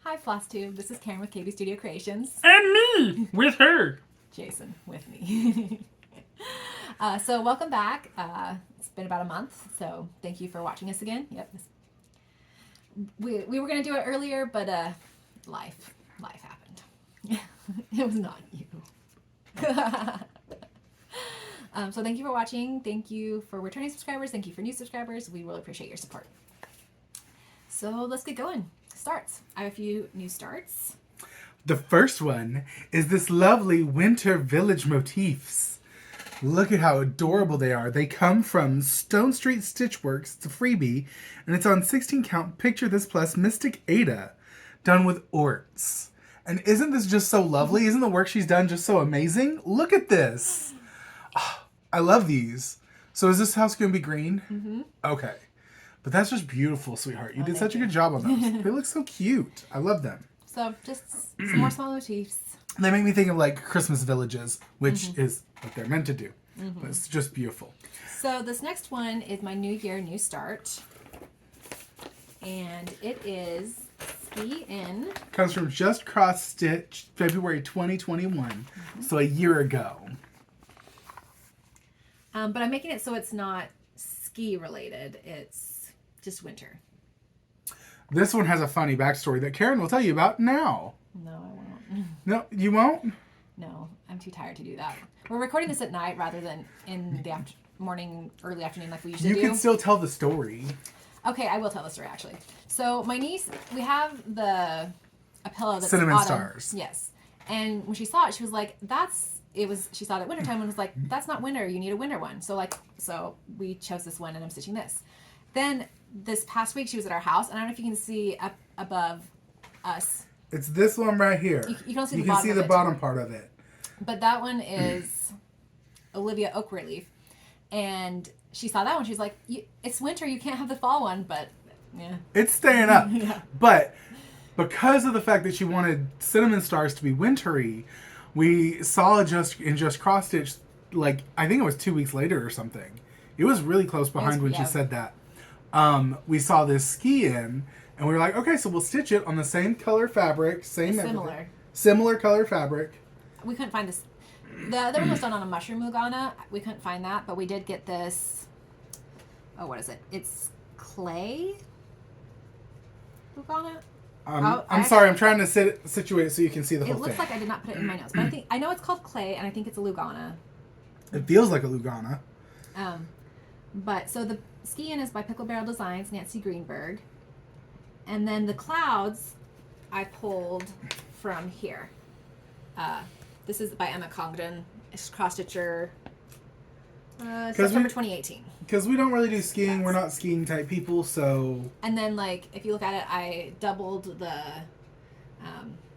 Hi, Flosstube. This is Karen with KB Studio Creations. And me with her. Jason with me. So welcome back. It's been about a month, so thank you for watching us again. Yep. We were going to do it earlier, but life happened. It was not you. So thank you for watching. Thank you for returning subscribers. Thank you for new subscribers. We really appreciate your support. So let's get going. Starts. I have a few new starts. The first one is this lovely winter village motifs. Look at how adorable they are. They come from Stone Street Stitchworks. It's a freebie, and it's on 16 count Picture This Plus Mystic Ada, done with orts. And isn't this just so lovely? Isn't the work she's done just so amazing? Look at this. Oh, I love these. So is this house going to be green? Mm-hmm. Okay. But that's just beautiful, sweetheart. You did such a good job on those. They look so cute. I love them. So just some more small motifs. They make me think of like Christmas villages, which is what they're meant to do. But it's just beautiful. So this next one is my New Year, New Start. And it is Ski In. Comes from Just CrossStitch, February 2021. So a year ago. But I'm making it so it's not ski related. It's just winter. This one has a funny backstory that Karen will tell you about now. No, I won't. No, you won't? No, I'm too tired to do that. We're recording this at night rather than in the morning, early afternoon like we usually do. You can still tell the story. Okay, I will tell the story actually. So my niece, we have a pillow that's Cinnamon autumn. stars. Yes. And when she saw it, she was like, she saw it at wintertime and was like, that's not winter, you need a winter one. So we chose this one and I'm stitching this. Then this past week she was at our house, and I don't know if you can see up above us. It's this one right here. You can see you the can bottom see of the it. bottom part of it. But that one is Olivia Oak Leaf. And she saw that one. She was like, it's winter. You can't have the fall one. But, yeah. It's staying up. Yeah. But because of the fact that she wanted cinnamon stars to be wintry, we saw Just CrossStitch, like, I think it was 2 weeks later or something. It was really close behind when she said that. We saw this Ski In, and we were like, okay, so we'll stitch it on the same color fabric, similar color fabric. We couldn't find this. The other one was done on a mushroom Lugana. We couldn't find that, but we did get this. Oh, what is it? It's clay Lugana. I'm sorry, I'm trying to situate it so you can see the whole thing. It looks like I did not put it in my notes, but I know it's called clay, and I think it's a Lugana. It feels like a Lugana. But so the Ski In is by Pickle Barrel Designs, Nancy Greenberg, and then the clouds I pulled from here. This is by Emma Congdon. It's cross-stitcher. September 2018. Because we don't really do skiing. We're not skiing type people, so... And then, like, if you look at it, I doubled the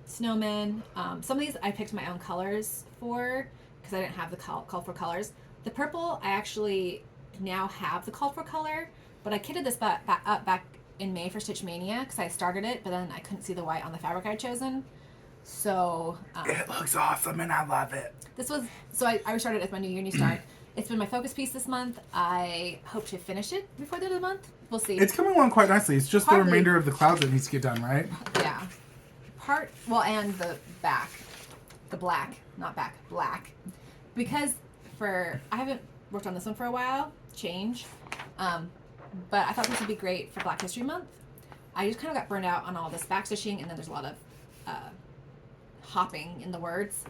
snowmen. Some of these I picked my own colors for, because I didn't have the call for colors. The purple, I actually now have the call for color, but I kitted this back in May for Stitch Mania, because I started it, but then I couldn't see the white on the fabric I'd chosen. So... it looks awesome, and I love it. I restarted it as my New Year, New Start. It's been my focus piece this month. I hope to finish it before the end of the month. We'll see. It's coming along quite nicely. It's just the remainder of the clouds that needs to get done, right? Yeah. And the back. The black. Not back. Black. Because I haven't worked on this one for a while. Change. But I thought this would be great for Black History Month. I just kind of got burned out on all this back stitching, and then there's a lot of hopping in the words.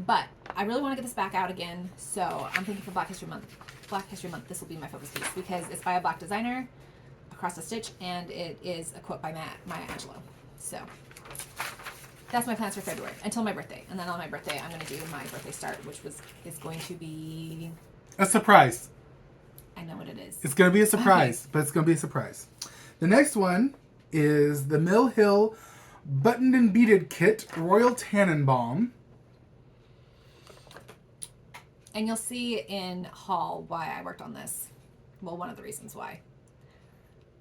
But I really want to get this back out again, so I'm thinking for Black History Month, this will be my focus piece because it's by a black designer, Across the Stitch, and it is a quote by Maya Angelou. So that's my plans for February until my birthday, and then on my birthday I'm going to do my birthday start, which is going to be a surprise. I know what it is. It's going to be a surprise, but it's going to be a surprise. The next one is the Mill Hill Buttoned and Beaded Kit Royal Tannenbaum. And you'll see in haul why I worked on this. Well, one of the reasons why.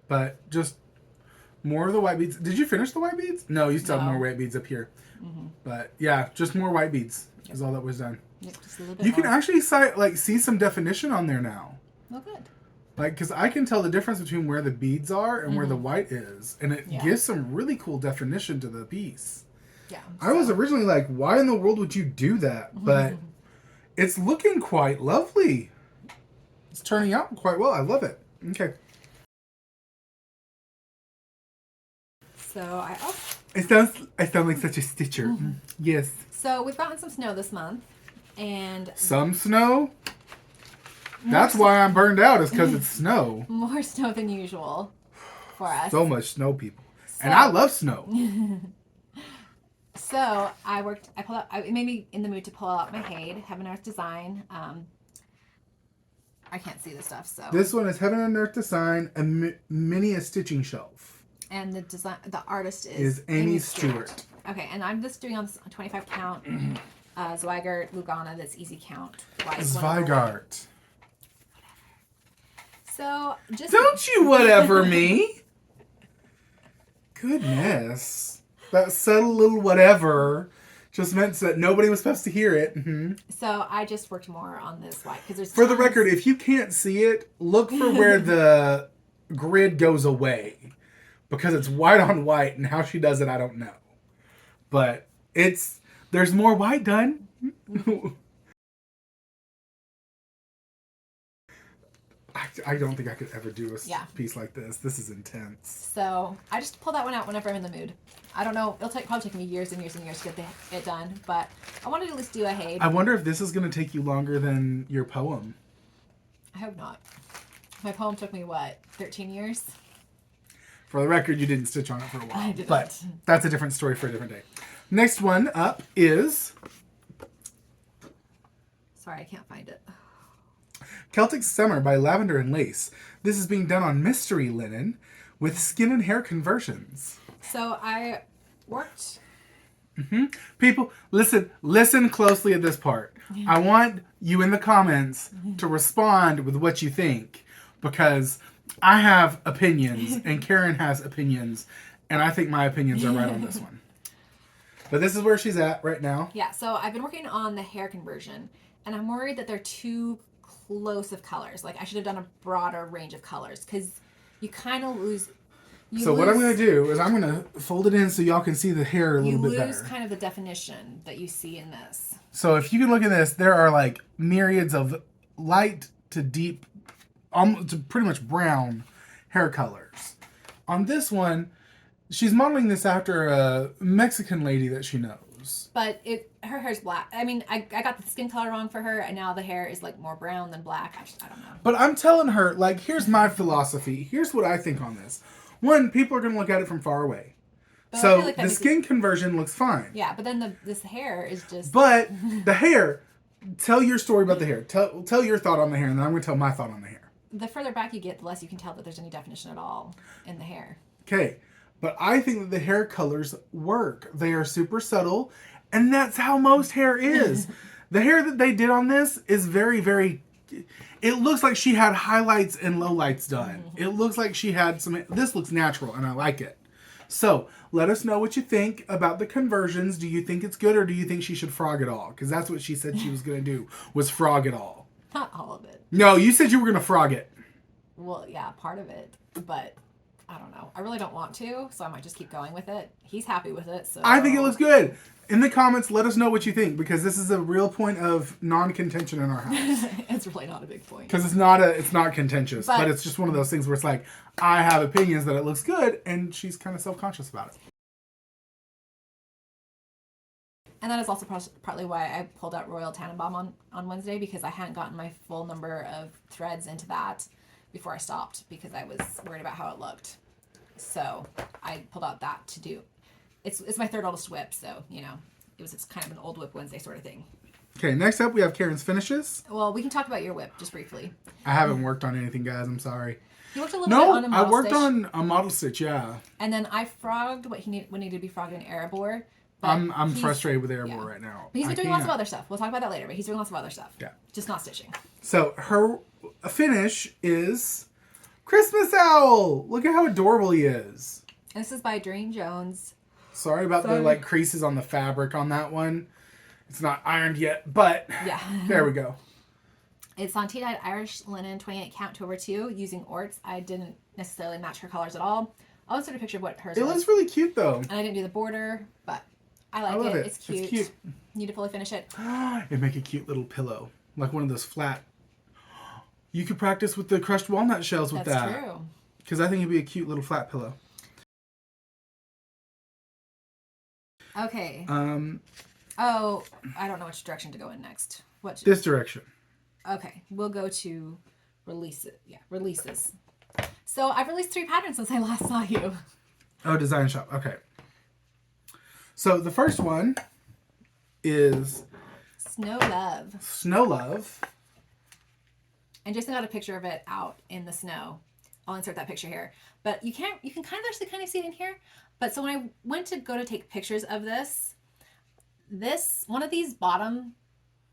But just more of the white beads. Did you finish the white beads? No, you still have more white beads up here. But yeah, just more white beads is all that was done. Yep, just a little bit you more. can actually see some definition on there now. Oh, good. Like, because I can tell the difference between where the beads are and where the white is. And it gives some really cool definition to the piece. Yeah. I was originally like, why in the world would you do that? But it's looking quite lovely. It's turning out quite well. I love it. Okay. So I sound like such a stitcher. Yes. So we've gotten some snow this month, and some snow. That's why I'm burned out. Is because it's snow. More snow than usual for us. So much snow, people, and I love snow. So it made me in the mood to pull out my HAED, Heaven Earth Design. I can't see the stuff, so this one is Heaven and Earth Design, a mini stitching shelf. And the artist is Aimee Stewart. Okay, and I'm just doing on 25 count Zweigart Lugana. That's easy count. Zweigart. So just don't you whatever me. Goodness, that subtle little whatever just meant that nobody was supposed to hear it. So I just worked more on this white because there's. For the record, if you can't see it, look for where the grid goes away. Because it's white on white, and how she does it, I don't know. But there's more white done. I don't think I could ever do a piece like this. This is intense. So I just pull that one out whenever I'm in the mood. I don't know. It'll probably take me years and years and years to get it done. But I wanted to at least do a HAED. I wonder if this is going to take you longer than your poem. I hope not. My poem took me, 13 years? For the record, you didn't stitch on it for a while. I didn't. But that's a different story for a different day. Next one up is... Sorry, I can't find it. Celtic Summer by Lavender and Lace. This is being done on mystery linen with skin and hair conversions. So I worked... People, listen closely at this part. I want you in the comments to respond with what you think. Because... I have opinions, and Karen has opinions, and I think my opinions are right on this one. But this is where she's at right now. Yeah, so I've been working on the hair conversion, and I'm worried that they're too close of colors. Like, I should have done a broader range of colors, because you kind of lose... What I'm going to do is I'm going to fold it in so y'all can see the hair a little bit better. You lose kind of the definition that you see in this. So if you can look at this, there are, like, myriads of light to deep... to pretty much brown hair colors. On this one, she's modeling this after a Mexican lady that she knows. But her hair's black. I mean, I got the skin color wrong for her, and now the hair is like more brown than black. I don't know. But I'm telling her, like, here's my philosophy. Here's what I think on this. One, people are going to look at it from far away. But so like the skin conversion looks fine. Yeah, but then this hair is just... But the hair, tell your story about the hair. Tell your thought on the hair, and then I'm going to tell my thought on the hair. The further back you get, the less you can tell that there's any definition at all in the hair. Okay, but I think that the hair colors work. They are super subtle, and that's how most hair is. The hair that they did on this is very, very... It looks like she had highlights and lowlights done. It looks like she had some... This looks natural, and I like it. So, let us know what you think about the conversions. Do you think it's good, or do you think she should frog it all? Because that's what she said she was going to do, was frog it all. Not all of it. No, you said you were going to frog it. Well, yeah, part of it. But, I don't know. I really don't want to, so I might just keep going with it. He's happy with it, so... I think it looks good. In the comments, let us know what you think, because this is a real point of non-contention in our house. It's really not a big point. Because it's not contentious, but it's just one of those things where it's like, I have opinions that it looks good, and she's kind of self-conscious about it. And that is also partly why I pulled out Royal Tannenbaum on Wednesday, because I hadn't gotten my full number of threads into that before I stopped, because I was worried about how it looked. So I pulled out that to do. It's my third oldest whip, so, you know, it's kind of an old whip Wednesday sort of thing. Okay, next up we have Karen's finishes. Well, we can talk about your whip just briefly. I haven't worked on anything, guys. I'm sorry. You worked a little bit on a model stitch. I worked on a model stitch, yeah. And then I frogged what needed to be frogged in Erebor. I'm frustrated with Erebor right now. But he's been doing lots of other stuff. We'll talk about that later, but he's doing lots of other stuff. Yeah. Just not stitching. So her finish is Christmas Owl. Look at how adorable he is. And this is by Durene Jones. Sorry about the creases on the fabric on that one. It's not ironed yet, but yeah. There we go. It's on tea-dyed Irish linen 28 count 2/2 using orts. I didn't necessarily match her colors at all. I'll insert a picture of what hers It was. looks really cute though. And I didn't do the border, but I like love it. It's cute. It's cute. Need to fully finish it. It'd make a cute little pillow. Like one of those flat. You could practice with the crushed walnut shells with That's that. true. Because I think it'd be a cute little flat pillow. Okay. Oh, I don't know which direction to go in next. This direction. Okay, we'll go to releases. Yeah, releases. So I've released 3 patterns since I last saw you. Oh, design shop. Okay. So the first one is Snow Love. Snow Love. And Jason got a picture of it out in the snow. I'll insert that picture here. But you can kind of see it in here. But so when I went to go to take pictures of this one of these bottom,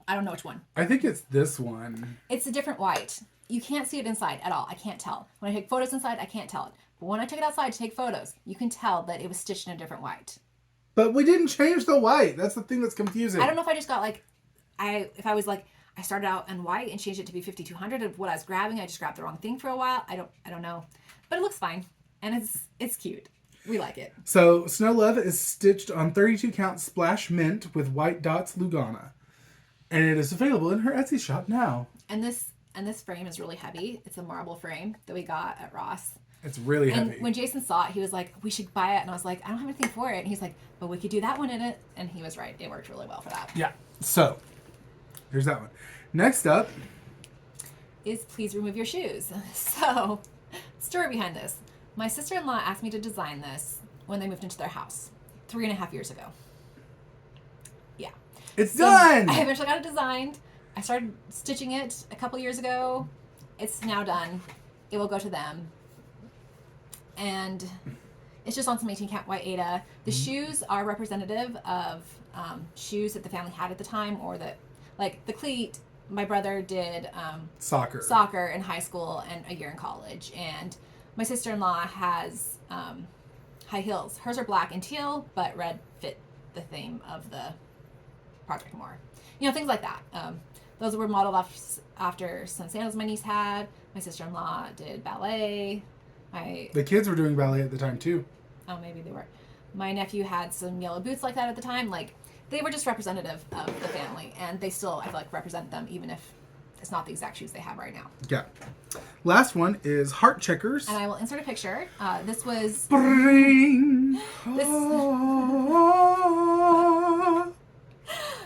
I don't know which one. I think it's this one. It's a different white. You can't see it inside at all. I can't tell. When I take photos inside, I can't tell it. But when I took it outside to take photos, you can tell that it was stitched in a different white. But we didn't change the white. That's the thing that's confusing. I don't know if I just got I started out in white and changed it to be 5200 of what I was grabbing. I just grabbed the wrong thing for a while. I don't know. But it looks fine. And it's cute. We like it. So Snow Love is stitched on 32 count splash mint with white dots Lugana. And it is available in her Etsy shop now. And this frame is really heavy. It's a marble frame that we got at Ross. It's really heavy. And when Jason saw it, he was like, we should buy it. And I was like, I don't have anything for it. And he's like, but we could do that one in it. And he was right. It worked really well for that. Yeah. So, here's that one. Next up is Please Remove Your Shoes. So, story behind this. My sister-in-law asked me to design this when they moved into their house 3.5 years ago. Yeah. It's done! I eventually got it designed. I started stitching it a couple years ago. It's now done. It will go to them. And it's just on some 18 count white Aida. The shoes are representative of shoes that the family had at the time, or that, like the cleat, my brother did soccer in high school and a year in college. And my sister-in-law has high heels. Hers are black and teal, but red fit the theme of the project more. You know, things like that. Those were modeled after some sandals my niece had. My sister-in-law did ballet. The kids were doing ballet at the time, too. Oh, maybe they were. My nephew had some yellow boots like that at the time. Like, they were just representative of the family. And they still, I feel like, represent them, even if it's not the exact shoes they have right now. Yeah. Last one is Heart Checkers. And I will insert a picture. This was...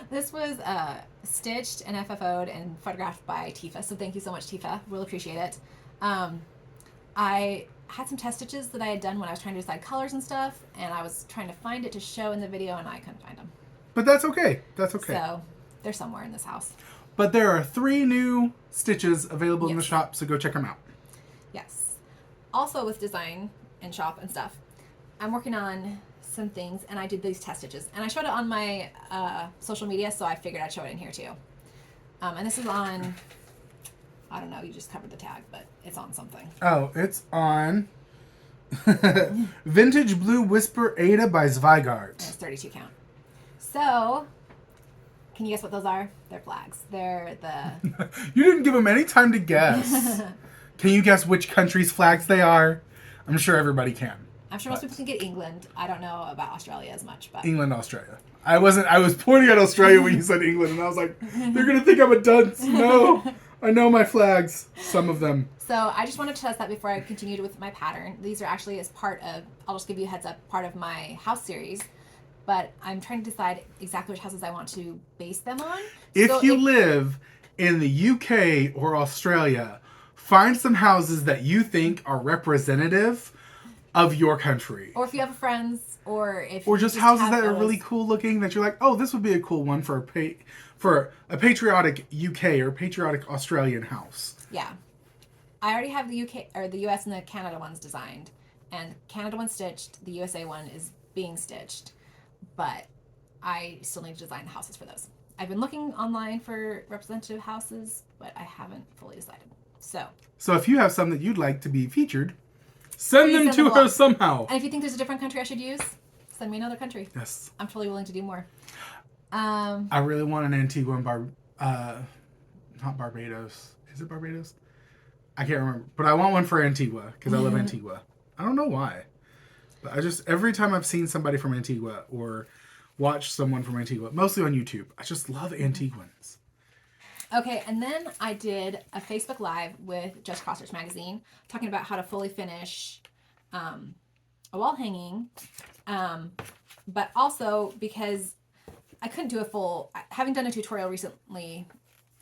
This was stitched and FFO'd and photographed by Tifa. So thank you so much, Tifa. Really appreciate it. I had some test stitches that I had done when I was trying to decide colors and stuff. And I was trying to find it to show in the video, and I couldn't find them. But that's okay. That's okay. So they're somewhere in this house. But there are 3 new stitches available in the shop, so go check them out. Yes. Also with design and shop and stuff, I'm working on some things, and I did these test stitches. And I showed it on my social media, so I figured I'd show it in here too. And this is on, I don't know, you just covered the tag, but it's on something. Oh, it's on Vintage Blue Whisper Aida by Zweigart. It's 32 count. So... can you guess what those are? They're flags. They're the... You didn't give them any time to guess. Can you guess which country's flags they are? I'm sure everybody can. I'm sure most people can get England. I don't know about Australia as much, but... England, Australia. I was pointing at Australia when you said England, and I was like, they're going to think I'm a dunce. No, I know my flags. Some of them. So I just wanted to test that before I continued with my pattern. These are actually as part of... I'll just give you a heads up, part of my house series. But I'm trying to decide exactly which houses I want to base them on. If you live in the UK or Australia, find some houses that you think are representative of your country. Or if you have friends, or if or just houses that are really cool looking that you're like, oh, this would be a cool one for a patriotic UK or patriotic Australian house. Yeah. I already have the UK or the US and the Canada ones designed. And Canada one's stitched, the USA one is being stitched. But I still need to design the houses for those. I've been looking online for representative houses, but I haven't fully decided. So if you have some that you'd like to be featured, send them to her somehow. And if you think there's a different country I should use, send me another country. Yes. I'm totally willing to do more. I really want an Antigua and not Barbados. Is it Barbados? I can't remember. But I want one for Antigua because I love Antigua. I don't know why. But I just, every time I've seen somebody from Antigua or watched someone from Antigua, mostly on YouTube, I just love Antiguans. Okay, and then I did a Facebook Live with Just CrossStitch Magazine talking about how to fully finish a wall hanging. But also because I couldn't do a full, having done a tutorial recently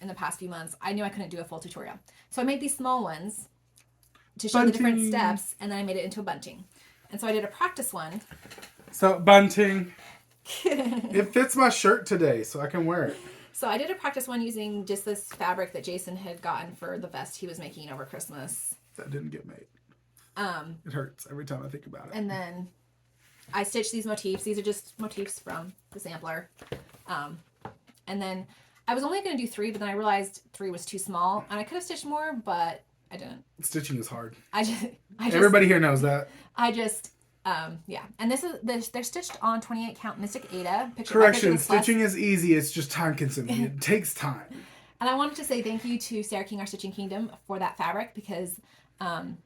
in the past few months, I knew I couldn't do a full tutorial. So I made these small ones to show the different steps, and then I made it into a bunting. And so I did a practice one. So, bunting. It fits my shirt today, so I can wear it. So I did a practice one using just this fabric that Jason had gotten for the vest he was making over Christmas. That didn't get made. It hurts every time I think about it. And then I stitched these motifs. These are just motifs from the sampler. And then I was only going to do 3, but then I realized 3 was too small. And I could have stitched more, but I didn't. Stitching is hard. I just Everybody here knows that. Yeah. And they're stitched on 28 count Mystic Ada. Correction, stitching is easy. It's just time consuming. It takes time. And I wanted to say thank you to Sarah King, our Stitching Kingdom, for that fabric because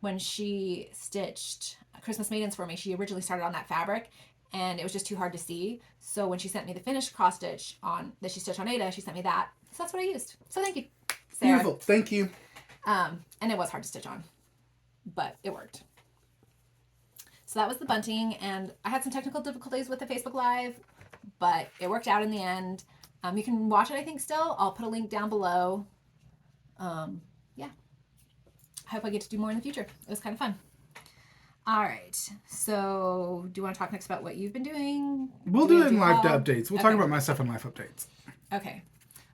when she stitched Christmas Maidens for me, she originally started on that fabric and it was just too hard to see. So when she sent me the finished cross stitch that she stitched on Ada, she sent me that. So that's what I used. So thank you, Sarah. Beautiful. Thank you. And it was hard to stitch on, but it worked. So that was the bunting, and I had some technical difficulties with the Facebook Live, but it worked out in the end. You can watch it, I think, still. I'll put a link down below. Yeah. I hope I get to do more in the future. It was kind of fun. All right. So do you want to talk next about what you've been doing? We'll do it in live updates. We'll talk about my stuff in live updates. Okay.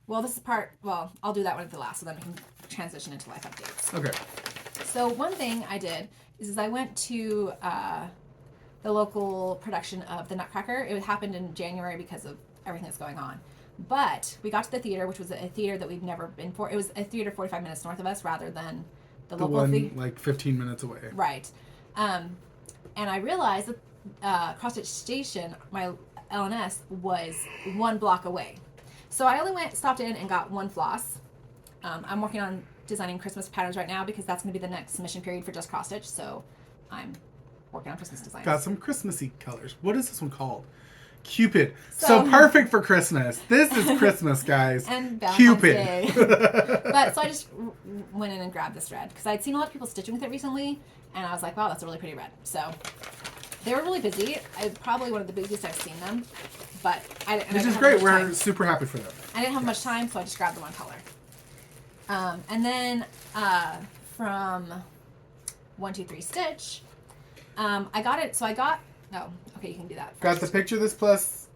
Well, this is I'll do that one at the last, so then we can transition into live updates. Okay. So one thing I did is I went to the local production of The Nutcracker. It happened in January because of everything that's going on. But we got to the theater, which was a theater that we've never been for. It was a theater 45 minutes north of us rather than the local one theater. Like 15 minutes away. Right. And I realized that CrossStitch Station, my LNS, was 1 block away. So I only stopped in and got 1 floss. I'm working on designing Christmas patterns right now because that's going to be the next submission period for Just CrossStitch. So I'm working on Christmas designs. Got some Christmassy colors. What is this one called? Cupid. So perfect for Christmas. This is Christmas, guys. And Valentine's Cupid. Day. But so I just went in and grabbed this red because I'd seen a lot of people stitching with it recently, and I was like, wow, that's a really pretty red. So they were really busy. Probably one of the busiest I've seen them. But Which is great. We're super happy for them. I didn't have much time, so I just grabbed the one color. And then from 123 Stitch, I got it. So I got. Oh, okay, you can do that first. Got the Picture This Plus.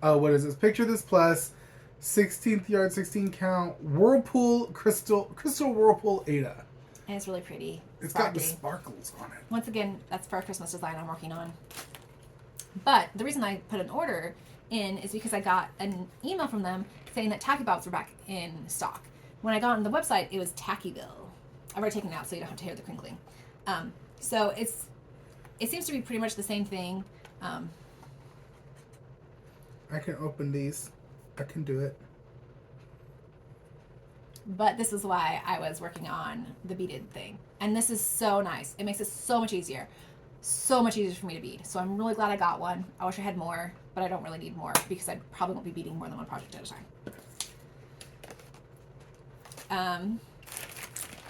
Oh, what is this? Picture This Plus, 16th yard, 16 count Whirlpool Crystal Whirlpool Ada. And it's really pretty. It's sparkly. got the sparkles on it. Once again, that's for a Christmas design I'm working on. But the reason I put an order in is because I got an email from them saying that Tacky Bobs were back in stock. When I got on the website, it was Tackyville. I've already taken it out so you don't have to hear the crinkling. So it seems to be pretty much the same thing. I can open these. I can do it. But this is why I was working on the beaded thing. And this is so nice. It makes it so much easier. So much easier for me to bead. So I'm really glad I got one. I wish I had more, but I don't really need more because I probably won't be beading more than one project at a time.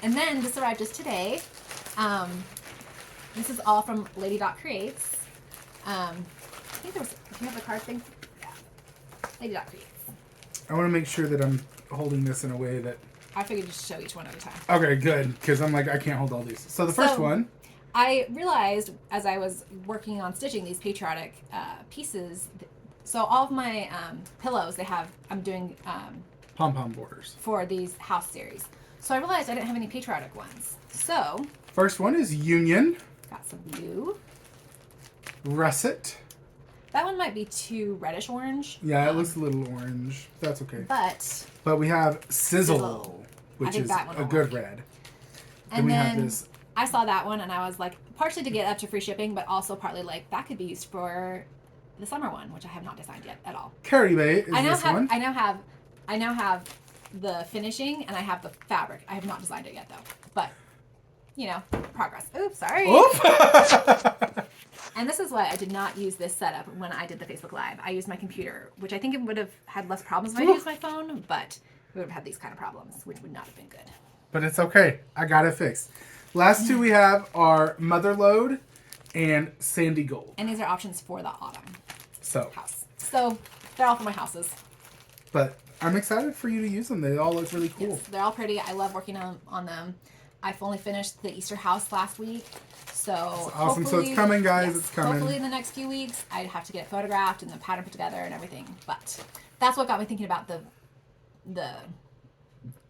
And then this arrived just today. This is all from Lady Creates. I think there was, do you have the card thing? Yeah. Lady Creates. I want to make sure that I'm holding this in a way that... I figured just show each one at a time. Okay, good, because I'm like, I can't hold all these. So the first one... I realized as I was working on stitching these patriotic pieces, so all of my pillows, I'm doing... pom-pom borders. For these house series. So I realized I didn't have any patriotic ones. So... First one is Union. Got some blue. Russet. That one might be too reddish orange. Yeah, it looks a little orange. That's okay. But we have Sizzle, which is a good red. And then we have this. I saw that one and I was like, partially to get up to free shipping, but also partly like that could be used for the summer one, which I have not designed yet at all. Carrie Bay is this one. I now have the finishing and I have the fabric. I have not designed it yet though, but you know, progress. Oops, sorry. And this is why I did not use this setup when I did the Facebook Live. I used my computer, which I think it would have had less problems if I used my phone, but we would have had these kind of problems, which would not have been good. But it's okay. I got it fixed. Last two we have are Motherlode and Sandy Gold. And these are options for the autumn house. So they're all for my houses. But I'm excited for you to use them. They all look really cool. Yes, they're all pretty. I love working on them. I've only finished the Easter house last week. So awesome. So it's coming, guys. Yes, it's coming. Hopefully in the next few weeks, I'd have to get it photographed and the pattern put together and everything. But that's what got me thinking about the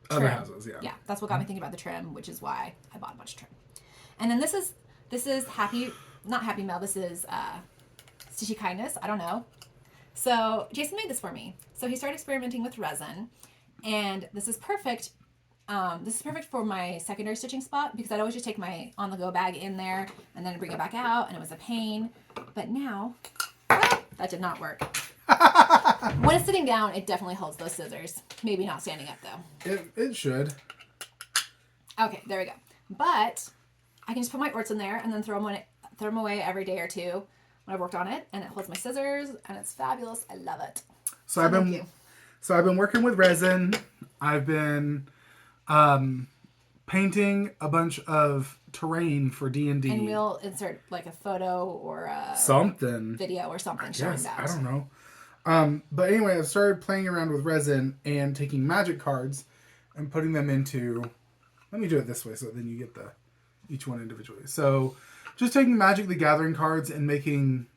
other trim. houses, yeah. Yeah, that's what got me thinking about the trim, which is why I bought a bunch of trim. And then this is not Happy Mail. This is Stitchy Kindness. I don't know. So Jason made this for me. So he started experimenting with resin, and this is perfect. This is perfect for my secondary stitching spot because I'd always just take my on-the-go bag in there and then bring it back out, and it was a pain. But now, that did not work. When it's sitting down, it definitely holds those scissors. Maybe not standing up though. It should. Okay, there we go. But I can just put my orts in there and then throw them away every day or two when I've worked on it, and it holds my scissors, and it's fabulous. I love it. So I've been working with resin. I've been painting a bunch of terrain for D&D. And we'll insert like a photo or a something video or something showing that. I don't know. But anyway, I started playing around with resin and taking magic cards and putting them into. Let me do it this way so then you get each one individually. So just taking Magic the Gathering cards and making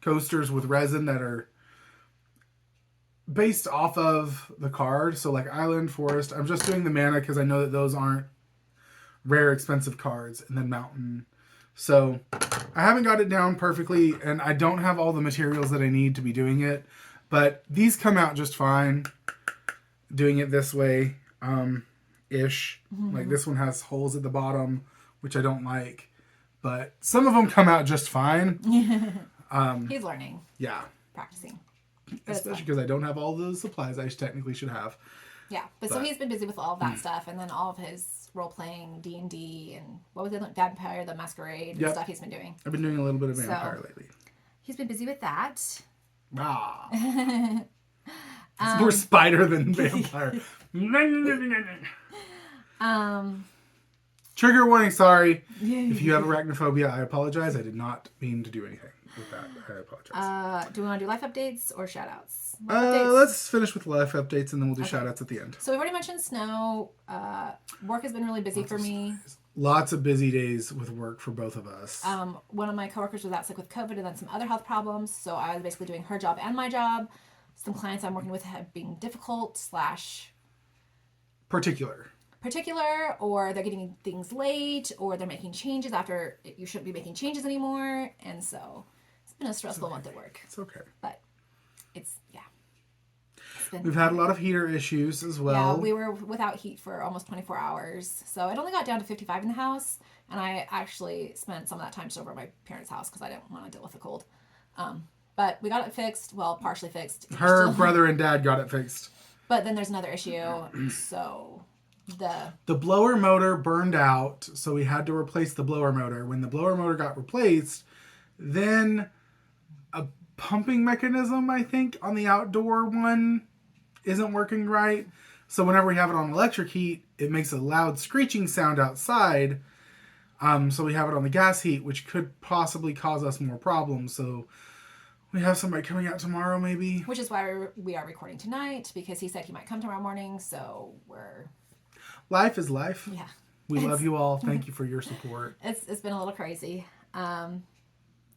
coasters with resin that are based off of the card. So like Island, Forest. I'm just doing the mana because I know that those aren't rare, expensive cards. And then Mountain. So I haven't got it down perfectly, and I don't have all the materials that I need to be doing it. But these come out just fine doing it this way. Ish. Mm-hmm. Like this one has holes at the bottom, which I don't like. But some of them come out just fine. He's learning. Yeah. Practicing. Especially because I don't have all the supplies I technically should have. Yeah. But so he's been busy with all of that stuff, and then all of his role-playing D&D and what was it? Vampire the Masquerade and stuff he's been doing. I've been doing a little bit of Vampire lately. He's been busy with that. Ah. It's more spider than vampire. Trigger warning, sorry. If you have arachnophobia, I apologize. I did not mean to do anything with that. I apologize. Do we want to do life updates or shout-outs? Let's finish with life updates and then we'll do shout-outs at the end. So we've already mentioned snow. Work has been really busy for me. Lots of busy days with work for both of us. One of my coworkers was out sick with COVID and then some other health problems, so I was basically doing her job and my job. Some clients I'm working with have been difficult / particular, or they're getting things late, or they're making changes after you shouldn't be making changes anymore, and so it's been a stressful month at work. It's okay. But we've had a lot of heater issues as well. Yeah, we were without heat for almost 24 hours. So it only got down to 55 in the house. And I actually spent some of that time just over at my parents' house because I didn't want to deal with the cold. But we got it fixed. Well, partially fixed. Her brother and dad got it fixed. But then there's another issue. So the blower motor burned out. So we had to replace the blower motor. When the blower motor got replaced, then a pumping mechanism, I think, on the outdoor one isn't working right. So whenever we have it on electric heat, it makes a loud screeching sound outside. So we have it on the gas heat, which could possibly cause us more problems. So we have somebody coming out tomorrow, maybe. Which is why we are recording tonight, because he said he might come tomorrow morning. So life is life. Yeah. We love you all. Thank you for your support. It's been a little crazy. All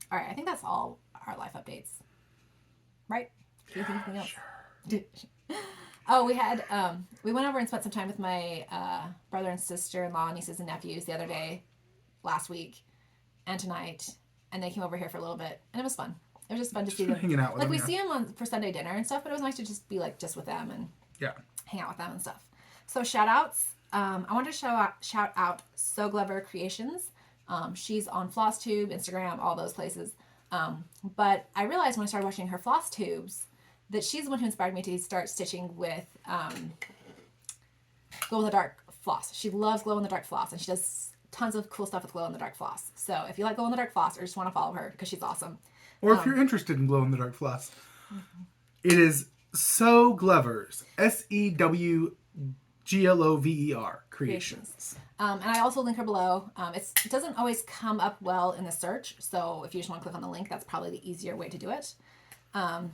right, I think that's all our life updates. Right? Do you think anything else? Sure. Oh, we went over and spent some time with my brother and sister-in-law, nieces and nephews the other day, last week, and tonight, and they came over here for a little bit, and it was fun. It was just fun to see them. Hanging out with them. We see them for Sunday dinner and stuff, but it was nice to just be just with them and hang out with them and stuff. So shout-outs. I wanted to shout out SEWGlover Creations. She's on Flosstube, Instagram, all those places. But I realized when I started watching her floss tubes that she's the one who inspired me to start stitching with glow in the dark floss. She loves glow in the dark floss, and she does tons of cool stuff with glow in the dark floss. So if you like glow in the dark floss or just want to follow her because she's awesome. Or if you're interested in glow in the dark floss, it is SEWGlover's SEWGlover Creations. And I also link her below. It doesn't always come up well in the search, so if you just want to click on the link, that's probably the easier way to do it. And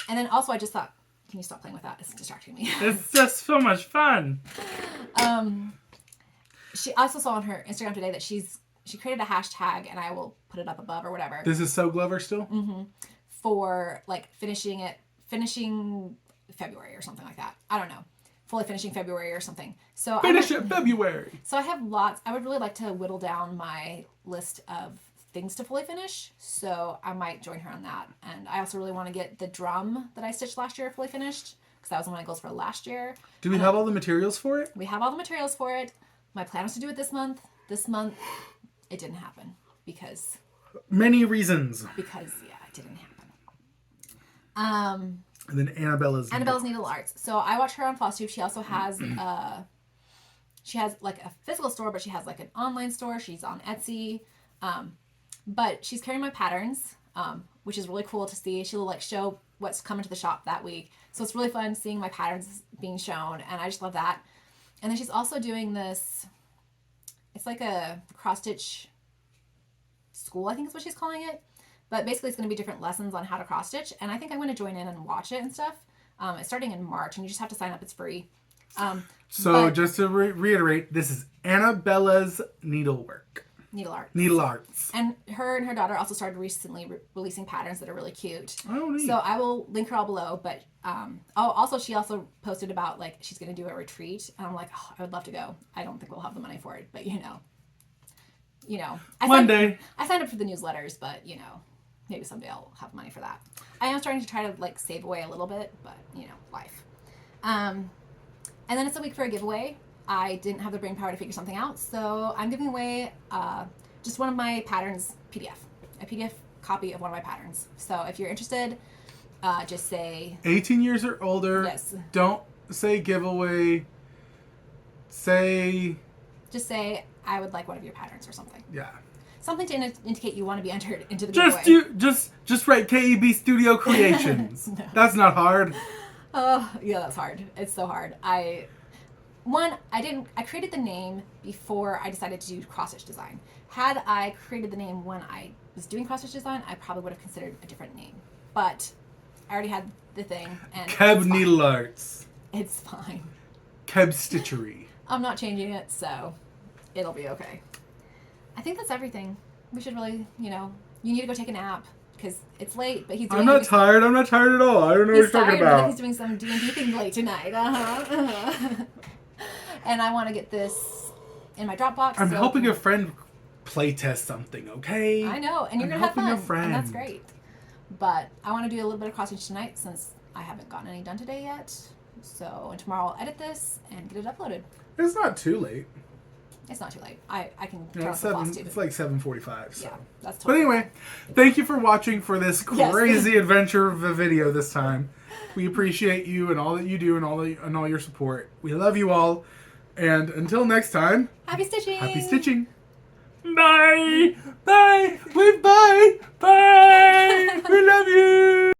then also I just thought, can you stop playing with that? It's distracting me. It's just so much fun. She also saw on her Instagram today that she created a hashtag, and I will put it up above or whatever. This is SEWGlover still? Mm-hmm. For like finishing February or something like that. I don't know. Fully finishing February or something. So Finish it February. So I have lots. I would really like to whittle down my list of things to fully finish. So I might join her on that. And I also really want to get the drum that I stitched last year fully finished, because that was one of my goals for last year. Do we have all the materials for it? We have all the materials for it. My plan was to do it this month. This month, it didn't happen because... Many reasons. Because, yeah, it didn't happen. And then Anabella's Needle Arts. So I watch her on Flosstube. She also has she has like a physical store, but she has like an online store. She's on Etsy. But she's carrying my patterns, which is really cool to see. She'll like show what's coming to the shop that week. So it's really fun seeing my patterns being shown, and I just love that. And then she's also doing this, it's like a cross-stitch school, I think is what she's calling it. But basically it's going to be different lessons on how to cross-stitch. And I think I'm going to join in and watch it and stuff. It's starting in March, and you just have to sign up. It's free. Just to reiterate, this is Anabella's Needle Arts. And her daughter also started recently releasing patterns that are really cute. Oh, neat. So I will link her all below. But she also posted about like she's going to do a retreat. And I'm like, oh, I would love to go. I don't think we'll have the money for it. But you know. One day. I signed up for the newsletters, but maybe someday I'll have money for that. I am starting to try to like save away a little bit, but life. And then it's a week for a giveaway. I didn't have the brain power to figure something out, so I'm giving away just one of my patterns a PDF copy of one of my patterns. So if you're interested, just say 18 years or older. Yes. Don't say giveaway. Just say I would like one of your patterns or something. Yeah. Something to indicate you want to be entered into the giveaway. Just write KEB Studio Creations. No. That's not hard. Oh, yeah, that's hard. It's so hard. I created the name before I decided to do cross-stitch design. Had I created the name when I was doing cross-stitch design, I probably would have considered a different name. But I already had the thing, and Keb Needle Arts. It's fine. Keb Stitchery. I'm not changing it, so it'll be okay. I think that's everything. We should really, you need to go take a nap because it's late, but he's doing... I'm not tired at all. I don't know what you're talking about. He's doing some D&D thing late tonight. And I want to get this in my Dropbox. I'm helping a friend playtest something, okay? I know, and you're going to have fun. A friend. And that's great. But I want to do a little bit of cross-stitch tonight since I haven't gotten any done today yet. So, and tomorrow I'll edit this and get it uploaded. It's not too late. It's not too late. I can turn off the Flosstube. It's like 7:45. So. Yeah, that's totally But anyway, thank you for watching for this crazy adventure of a video this time. We appreciate you and all that you do and all your support. We love you all. And until next time, happy stitching. Happy stitching. Bye. Bye. Bye. Bye. We love you.